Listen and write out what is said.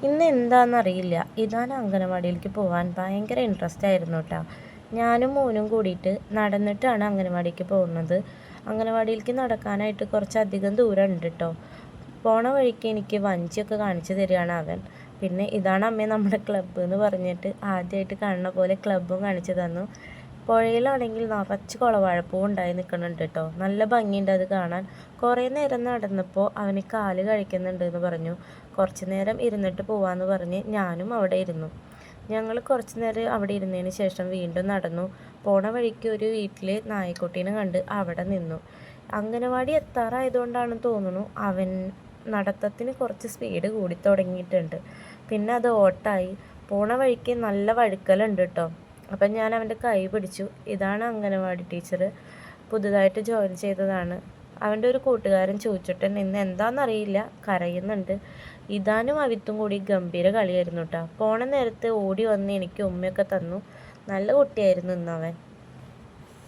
ഇന്ന് എന്താണെന്നറിയില്ല, ഇതാൻ അംഗനവാടിയിലേക്ക് പോകാൻ ഭയങ്കര ഇൻട്രസ്റ്റ് ആയിരുന്നു കേട്ടോ. ഞാനും മോനും കൂടിയിട്ട് നടന്നിട്ടാണ് അംഗനവാടിക്ക് പോകുന്നത്. അംഗനവാടിയിലേക്ക് നടക്കാനായിട്ട് കുറച്ചധികം ദൂരം ഉണ്ട് കേട്ടോ. പോണ വഴിക്ക് എനിക്ക് വഞ്ചിയൊക്കെ കാണിച്ചു തരികയാണ് അവൻ. പിന്നെ ഇതാണ് അമ്മേ നമ്മുടെ ക്ലബ്ബ് എന്ന് പറഞ്ഞിട്ട് ആദ്യമായിട്ട് കാണുന്ന പോലെ ക്ലബ്ബും കാണിച്ചു തന്നു. പുഴയിലാണെങ്കിൽ നിറച്ച് കുളവാഴപ്പൂ ഉണ്ടായി നിൽക്കുന്നുണ്ട് കേട്ടോ. നല്ല ഭംഗിയുണ്ട് അത് കാണാൻ. കുറേ നേരം നടന്നപ്പോൾ അവന് കാല് കഴിക്കുന്നുണ്ട് എന്ന് പറഞ്ഞു. കുറച്ച് നേരം ഇരുന്നിട്ട് പോവാന്ന് പറഞ്ഞ് ഞാനും അവിടെ ഇരുന്നു. ഞങ്ങൾ കുറച്ച് നേരം അവിടെ ഇരുന്നതിന് ശേഷം വീണ്ടും നടന്നു. പോണ വഴിക്ക് ഒരു വീട്ടിൽ നായക്കുട്ടീനെ കണ്ട് അവിടെ നിന്നു. അംഗനവാടി എത്താറായതുകൊണ്ടാണെന്ന് തോന്നുന്നു അവൻ നടത്തത്തിന് കുറച്ച് സ്പീഡ് കൂടി തുടങ്ങിയിട്ടുണ്ട്. പിന്നെ അത് ഓട്ടായി. പോണ വഴിക്ക് നല്ല വഴുക്കലുണ്ട് കേട്ടോ. അപ്പം ഞാൻ അവൻ്റെ കൈ പിടിച്ചു. ഇതാണ് അംഗനവാടി ടീച്ചർ, പുതുതായിട്ട് ജോയിൻ ചെയ്തതാണ്. അവൻ്റെ ഒരു കൂട്ടുകാരൻ ചോദിച്ചിട്ട് ഇന്ന് എന്താണെന്നറിയില്ല കരയുന്നുണ്ട്. ഇതാനും അവിത്തും കൂടി ഗംഭീര കളിയായിരുന്നു കേട്ടോ. പോണ നേരത്ത് ഓടി വന്ന് എനിക്ക് ഉമ്മയൊക്കെ തന്നു. നല്ല കുട്ടിയായിരുന്നു ഇന്നവൻ.